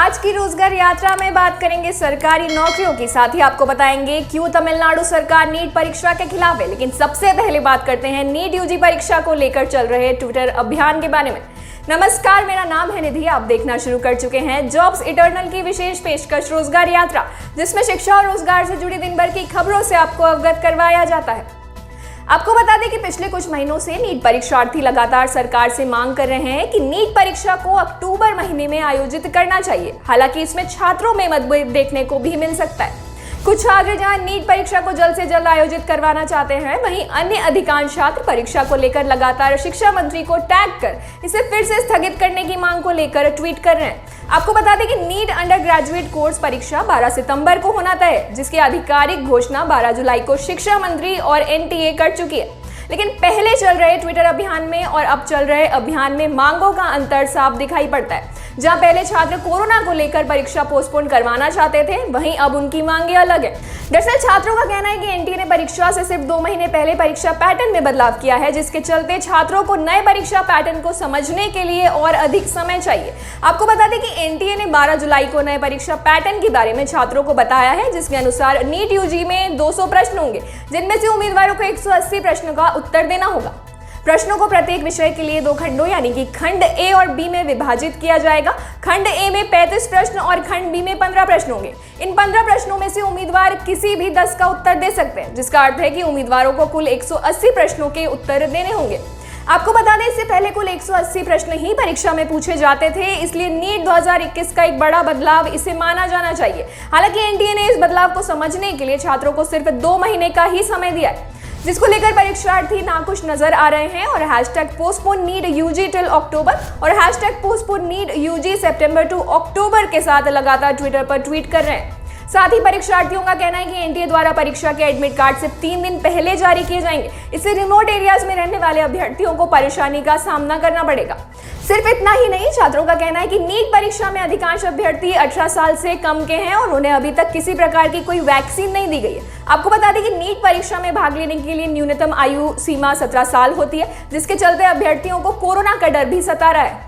आज की रोजगार यात्रा में बात करेंगे सरकारी नौकरियों की, साथ ही आपको बताएंगे क्यों तमिलनाडु सरकार नीट परीक्षा के खिलाफ है। लेकिन सबसे पहले बात करते हैं नीट यूजी परीक्षा को लेकर चल रहे ट्विटर अभियान के बारे में। नमस्कार, मेरा नाम है निधि। आप देखना शुरू कर चुके हैं जॉब्स इटर्नल की विशेष पेशकश रोजगार यात्रा, जिसमें शिक्षा और रोजगार से जुड़ी दिन भर की खबरों से आपको अवगत करवाया जाता है। आपको बता दें कि पिछले कुछ महीनों से नीट परीक्षार्थी लगातार सरकार से मांग कर रहे हैं कि नीट परीक्षा को अक्टूबर महीने में आयोजित करना चाहिए। हालांकि इसमें छात्रों में मतभेद देखने को भी मिल सकता है। कुछ छात्र जहां नीट परीक्षा को जल्द से जल्द आयोजित करवाना चाहते हैं, वहीं अन्य अधिकांश छात्र परीक्षा को लेकर लगातार शिक्षा मंत्री को टैग कर इसे फिर से स्थगित करने की मांग को लेकर ट्वीट कर रहे हैं। आपको बता दें कि नीट अंडर ग्रेजुएट कोर्स परीक्षा 12 सितंबर को होना तय है, जिसकी आधिकारिक घोषणा 12 जुलाई को शिक्षा मंत्री और एनटीए कर चुकी है। लेकिन पहले चल रहे ट्विटर अभियान में और अब चल रहे अभियान में मांगों का अंतर साफ दिखाई पड़ता है। जहां पहले छात्र कोरोना को लेकर परीक्षा पोस्टपोन करवाना चाहते थे, वहीं अब उनकी मांगे अलग है। दरअसल छात्रों का कहना है कि एनटीए ने परीक्षा से सिर्फ 2 महीने पहले परीक्षा पैटर्न में बदलाव किया है, जिसके चलते छात्रों को नए परीक्षा पैटर्न को समझने के लिए और अधिक समय चाहिए। आपको बता दें कि एनटीए ने 12 जुलाई को नए परीक्षा पैटर्न के बारे में छात्रों को बताया है, जिसके अनुसार नीट यूजी में 200 प्रश्न होंगे, जिनमें से उम्मीदवारों को 180 प्रश्नों का उत्तर देना होगा। प्रश्नों को प्रत्येक विषय के लिए 2 खंडों यानी कि खंड ए और बी में विभाजित किया जाएगा। खंड ए में 35 प्रश्न और खंड बी में 15 प्रश्न होंगे। इन 15 प्रश्नों में से उम्मीदवार किसी भी 10 का उत्तर दे सकते हैं, जिसका अर्थ है कि उम्मीदवारों को कुल 180 प्रश्नों के उत्तर देने होंगे। आपको बता दें, इससे पहले कुल 180 प्रश्न ही परीक्षा में पूछे जाते थे, इसलिए नीट 2021 का एक बड़ा बदलाव इसे माना जाना चाहिए। हालांकि एनटीए ने इस बदलाव को समझने के लिए छात्रों को सिर्फ 2 महीने का ही समय दिया है, जिसको लेकर परीक्षार्थी नाखुश नजर आ रहे हैं और #postpone NEET UG till October और #पोस्टपोन नीट यूजी सितंबर टू अक्टूबर के साथ लगातार ट्विटर पर ट्वीट कर रहे हैं। साथ ही परीक्षार्थियों का कहना है कि एनटीए द्वारा परीक्षा के एडमिट कार्ड सिर्फ 3 दिन पहले जारी किए जाएंगे। इससे रिमोट एरियाज में रहने वाले अभ्यर्थियों को परेशानी का सामना करना पड़ेगा। सिर्फ इतना ही नहीं, छात्रों का कहना है कि नीट परीक्षा में अधिकांश अभ्यर्थी 18 साल से कम के हैं और उन्हें अभी तक किसी प्रकार की कोई वैक्सीन नहीं दी गई है। आपको बता दें कि नीट परीक्षा में भाग लेने के लिए न्यूनतम आयु सीमा 17 साल होती है, जिसके चलते अभ्यर्थियों को कोरोना का डर भी सता रहा है।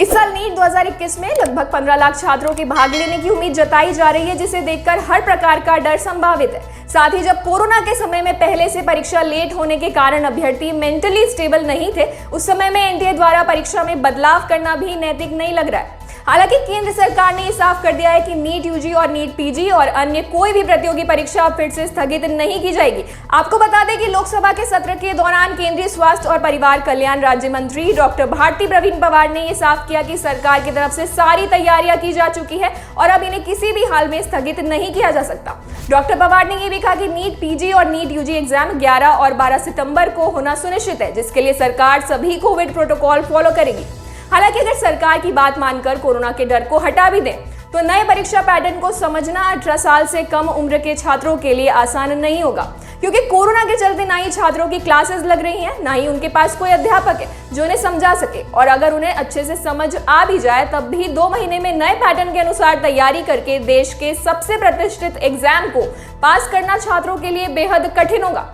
इस साल नीट 2021 में लगभग 15 लाख छात्रों के भाग लेने की उम्मीद जताई जा रही है, जिसे देखकर हर प्रकार का डर संभावित है। साथ ही जब कोरोना के समय में पहले से परीक्षा लेट होने के कारण अभ्यर्थी मेंटली स्टेबल नहीं थे, उस समय में एनटीए द्वारा परीक्षा में बदलाव करना भी नैतिक नहीं लग रहा है। हालांकि केंद्र सरकार ने साफ कर दिया है कि नीट यूजी और नीट पीजी और अन्य कोई भी प्रतियोगी परीक्षा फिर से स्थगित नहीं की जाएगी। आपको बता दें कि लोकसभा के सत्र के दौरान केंद्रीय स्वास्थ्य और परिवार कल्याण राज्य मंत्री डॉक्टर भारती प्रवीण पवार ने ये साफ किया कि सरकार की तरफ से सारी तैयारियां की जा चुकी है और अब इन्हें किसी भी हाल में स्थगित नहीं किया जा सकता। डॉक्टर पवार ने यह भी कहा कि नीट पीजी और नीट यूजी एग्जाम 11 और 12 सितंबर को होना सुनिश्चित है, जिसके लिए सरकार सभी कोविड प्रोटोकॉल फॉलो करेगी। हालांकि अगर सरकार की बात मानकर कोरोना के डर को हटा भी दें, तो नए परीक्षा पैटर्न को समझना 18 साल से कम उम्र के छात्रों के लिए आसान नहीं होगा, क्योंकि कोरोना के चलते ना ही छात्रों की क्लासेस लग रही हैं, ना ही उनके पास कोई अध्यापक है जो उन्हें समझा सके। और अगर उन्हें अच्छे से समझ आ भी जाए, तब भी 2 महीने में नए पैटर्न के अनुसार तैयारी करके देश के सबसे प्रतिष्ठित एग्जाम को पास करना छात्रों के लिए बेहद कठिन होगा।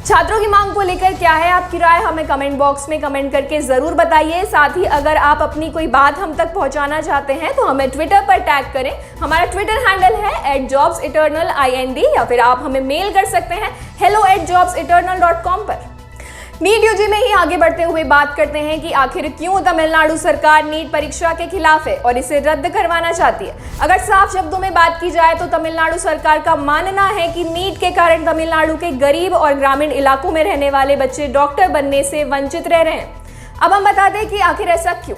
छात्रों की मांग को लेकर क्या है आपकी राय, हमें कमेंट बॉक्स में कमेंट करके जरूर बताइए। साथ ही अगर आप अपनी कोई बात हम तक पहुंचाना चाहते हैं तो हमें ट्विटर पर टैग करें। हमारा ट्विटर हैंडल है @jobseternalind, या फिर आप हमें मेल कर सकते हैं hello@jobseternal.com पर। नीट यूजी में ही आगे बढ़ते हुए बात करते हैं कि आखिर क्यों तमिलनाडु सरकार नीट परीक्षा के खिलाफ है और इसे रद्द करवाना चाहती है। अगर साफ शब्दों में बात की जाए तो तमिलनाडु सरकार का मानना है कि नीट के कारण तमिलनाडु के गरीब और ग्रामीण इलाकों में रहने वाले बच्चे डॉक्टर बनने से वंचित रह रहे हैं। अब हम बता दें कि आखिर ऐसा क्यों।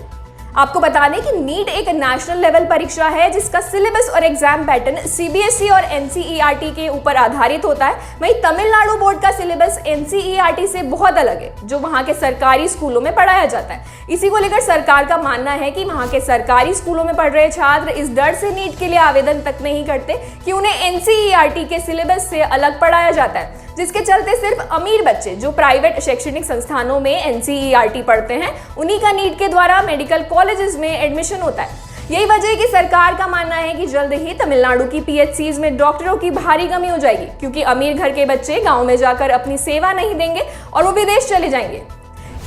आपको बता दें कि नीट एक नेशनल लेवल परीक्षा है, जिसका सिलेबस और एग्जाम पैटर्न सीबीएसई और एनसीईआरटी के ऊपर आधारित होता है। वहीं तमिलनाडु बोर्ड का सिलेबस एनसीईआरटी से बहुत अलग है, जो वहां के सरकारी स्कूलों में पढ़ाया जाता है। इसी को लेकर सरकार का मानना है कि वहां के सरकारी स्कूलों में पढ़ रहे छात्र इस डर से नीट के लिए आवेदन तक नहीं करते कि उन्हें एनसीईआरटी के सिलेबस से अलग पढ़ाया जाता है, जिसके चलते सिर्फ अमीर बच्चे जो प्राइवेट शैक्षणिक संस्थानों में एनसीईआरटी पढ़ते हैं, उन्हीं का नीट के द्वारा मेडिकल कॉलेजेस में एडमिशन होता है। यही वजह है कि सरकार का मानना है कि जल्द ही तमिलनाडु की पीएचसीज में डॉक्टरों की भारी कमी हो जाएगी, क्योंकि अमीर घर के बच्चे गांव में जाकर अपनी सेवा नहीं देंगे और वो विदेश चले जाएंगे।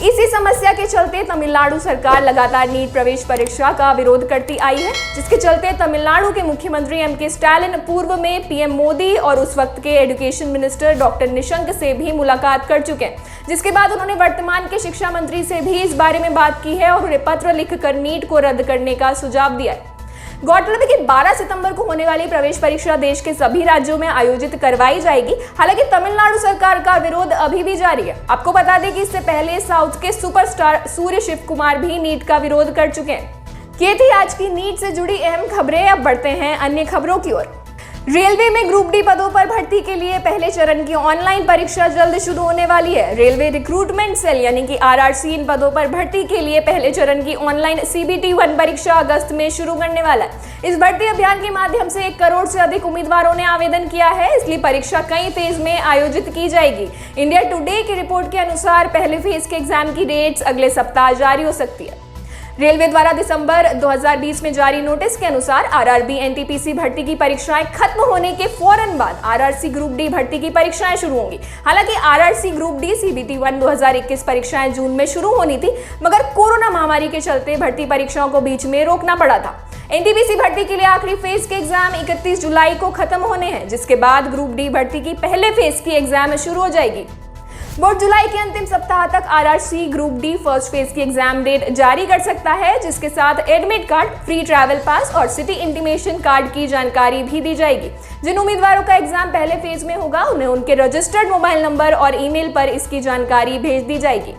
इसी समस्या के चलते तमिलनाडु सरकार लगातार नीट प्रवेश परीक्षा का विरोध करती आई है, जिसके चलते तमिलनाडु के मुख्यमंत्री एम.के. स्टालिन पूर्व में पीएम मोदी और उस वक्त के एजुकेशन मिनिस्टर डॉक्टर निशंक से भी मुलाकात कर चुके हैं, जिसके बाद उन्होंने वर्तमान के शिक्षा मंत्री से भी इस बारे में बात की है और उन्हें पत्र लिखकर नीट को रद्द करने का सुझाव दिया है। गौरतलब है कि 12 सितंबर को होने वाली प्रवेश परीक्षा देश के सभी राज्यों में आयोजित करवाई जाएगी। हालांकि तमिलनाडु सरकार का विरोध अभी भी जारी है। आपको बता दें कि इससे पहले साउथ के सुपरस्टार सूर्य शिव कुमार भी नीट का विरोध कर चुके हैं। ये थी आज की नीट से जुड़ी अहम खबरें। अब बढ़ते हैं अन्य खबरों की ओर। रेलवे में ग्रुप डी पदों पर भर्ती के लिए पहले चरण की ऑनलाइन परीक्षा जल्द शुरू होने वाली है। रेलवे रिक्रूटमेंट सेल यानी कि आरआरसी इन पदों पर भर्ती के लिए पहले चरण की ऑनलाइन CBT 1 परीक्षा अगस्त में शुरू करने वाला है। इस भर्ती अभियान के माध्यम से 1 करोड़ से अधिक उम्मीदवारों ने आवेदन किया है, इसलिए परीक्षा कई फेज में आयोजित की जाएगी। इंडिया टुडे की रिपोर्ट के अनुसार पहले फेज के एग्जाम की डेट्स अगले सप्ताह जारी हो सकती है। रेलवे द्वारा दिसंबर 2020 में जारी नोटिस के अनुसार आरआरबी एनटीपीसी भर्ती की परीक्षाएं खत्म होने के फौरन बाद आरआरसी ग्रुप डी भर्ती की परीक्षाएं शुरू होंगी। हालांकि आरआरसी ग्रुप डी CBT 1 2021 परीक्षाएं जून में शुरू होनी थी, मगर कोरोना महामारी के चलते भर्ती परीक्षाओं को बीच में रोकना पड़ा था। एनटीपीसी भर्ती के लिए आखिरी फेज के एग्जाम 31 जुलाई को खत्म होने हैं, जिसके बाद ग्रुप डी भर्ती की पहले फेज की एग्जाम शुरू हो जाएगी। बोर्ड जुलाई के अंतिम सप्ताह तक RRC group D first phase की एग्जाम डेट जारी कर सकता है, जिसके साथ admit card, free travel pass और सिटी इंटीमेशन कार्ड की जानकारी भी दी जाएगी। जिन उम्मीदवारों का एग्जाम पहले फेज में होगा उन्हें उनके रजिस्टर्ड मोबाइल नंबर और ईमेल पर इसकी जानकारी भेज दी जाएगी।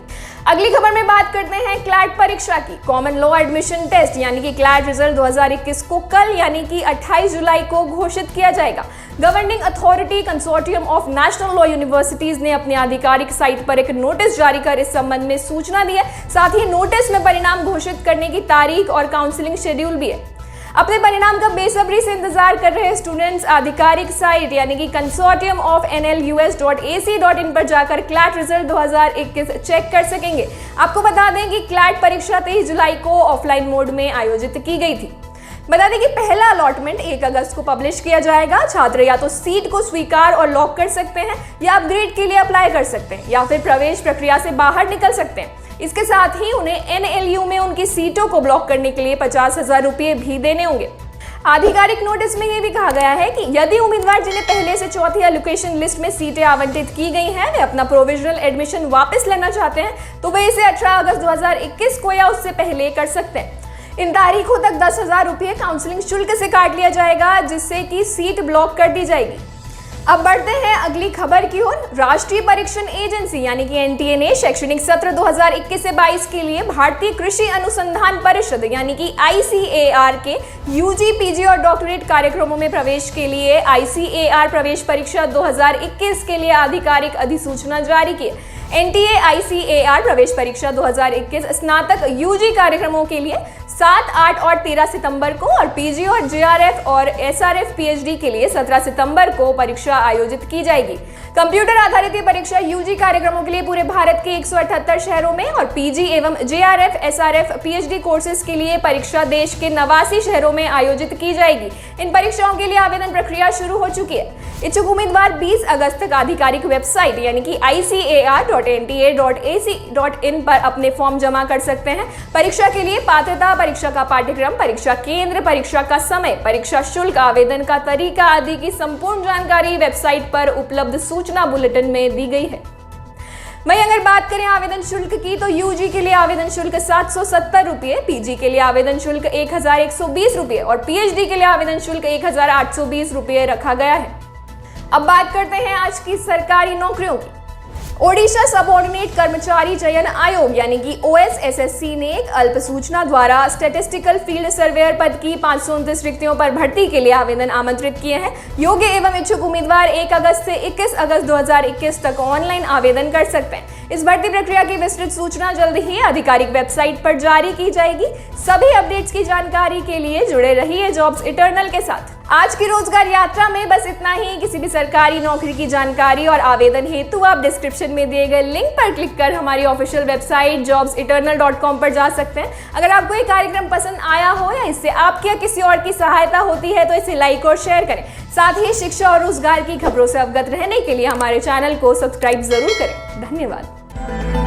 अगली खबर में बात करते हैं क्लैट परीक्षा की। कॉमन लॉ एडमिशन टेस्ट यानी कि क्लैट रिजल्ट 2021 को कल यानी कि 28 जुलाई को घोषित किया जाएगा। Governing authority consortium of national law universities ने अपनी आधिकारिक साइट पर एक नोटिस जारी कर इस संबंध में सूचना दी है। साथ ही नोटिस में परिणाम घोषित करने की तारीख और काउंसलिंग शेड्यूल भी है। अपने परिणाम का बेसब्री से इंतजार कर रहे स्टूडेंट्स आधिकारिक साइट यानी कि कंसोर्टियम ऑफ nlus.ac.in पर जाकर क्लैट रिजल्ट 2021 चेक कर सकेंगे। आपको बता दें कि क्लैट परीक्षा 23 जुलाई को ऑफलाइन मोड में आयोजित की गई थी। बता दें कि पहला अलॉटमेंट 1 अगस्त को पब्लिश किया जाएगा। छात्र या तो सीट को स्वीकार और लॉक कर सकते हैं या अपग्रेड के लिए अप्लाई कर सकते हैं या फिर प्रवेश प्रक्रिया से बाहर निकल सकते हैं। इसके साथ ही उन्हें NLU में उनकी सीटों को ब्लॉक करने के लिए 50,000 रुपये भी देने होंगे। आधिकारिक नोटिस में यह भी कहा गया है कि यदि उम्मीदवार जिन्हें पहले से चौथी एलोकेशन लिस्ट में सीटें आवंटित की गई हैं वे अपना प्रोविजनल एडमिशन वापस लेना चाहते हैं तो वे इसे 18 अगस्त 2021 को या उससे पहले कर सकते हैं। इन तारीखों तक 10,000 रुपये काउंसलिंग शुल्क से काट लिया जाएगा, जिससे कि सीट ब्लॉक कर दी जाएगी। अब बढ़ते हैं अगली खबर की ओर। राष्ट्रीय परीक्षण एजेंसी यानी कि NTA ने शैक्षणिक सत्र 2021 से 22 के लिए भारतीय कृषि अनुसंधान परिषद यानी कि ICAR के UG, PG और डॉक्टरेट कार्यक्रमों में प्रवेश के लिए ICAR प्रवेश परीक्षा 2021 के लिए आधिकारिक अधिसूचना जारी की है। NTA ICAR प्रवेश परीक्षा 2021 स्नातक UG कार्यक्रमों के लिए 7, 8 और 13 सितंबर को और PG और JRF और SRF PhD के लिए 17 सितंबर को परीक्षा आयोजित की जाएगी। कंप्यूटर आधारित ये परीक्षा UG कार्यक्रमों के लिए पूरे भारत के 178 शहरों में और PG एवं JRF SRF PhD कोर्सेज के लिए परीक्षा देश के 89 शहरों में आयोजित की जाएगी। इन परीक्षाओं के लिए आवेदन प्रक्रिया शुरू हो चुकी है। इच्छुक उम्मीदवार 20 अगस्त तक आधिकारिक वेबसाइट यानी कि ICAR.nta.ac.in पर अपने फॉर्म जमा कर सकते हैं। परीक्षा के लिए पात्रता, परीक्षा का पाठ्यक्रम, परीक्षा केंद्र, परीक्षा का समय, परीक्षा शुल्क, आवेदन का तरीका आदि की संपूर्ण जानकारी वेबसाइट पर उपलब्ध सूचना बुलेटिन में दी गई है। वहीं अगर बात करें आवेदन शुल्क की तो UG के लिए आवेदन शुल्क 770 रुपये, PG के लिए आवेदन शुल्क 1120 रुपये और PhD के लिए आवेदन शुल्क 1820 रुपये रखा गया है। अब बात करते हैं आज की सरकारी नौकरियों की। ओडिशा सबऑर्डिनेट कर्मचारी चयन आयोग यानी कि OSSSC ने एक अल्प सूचना द्वारा स्टैटिस्टिकल फील्ड सर्वेयर पद की 529 रिक्तियों पर भर्ती के लिए आवेदन आमंत्रित किए हैं। योग्य एवं इच्छुक उम्मीदवार 1 अगस्त से 21 अगस्त 2021 तक ऑनलाइन आवेदन कर सकते हैं। इस भर्ती प्रक्रिया की विस्तृत सूचना जल्द ही आधिकारिक वेबसाइट पर जारी की जाएगी। सभी अपडेट्स की जानकारी के लिए जुड़े रहिए जॉब्स इटर्नल के साथ। आज की रोजगार यात्रा में बस इतना ही। किसी भी सरकारी नौकरी की जानकारी और आवेदन हेतु आप डिस्क्रिप्शन में दिए गए लिंक पर क्लिक कर हमारी ऑफिशियल वेबसाइट jobseternal.com पर जा सकते हैं। अगर आपको ये कार्यक्रम पसंद आया हो या इससे आपकी या किसी और की सहायता होती है तो इसे लाइक और शेयर करें। साथ ही शिक्षा और रोजगार की खबरों से अवगत रहने के लिए हमारे चैनल को सब्सक्राइब जरूर करें। धन्यवाद।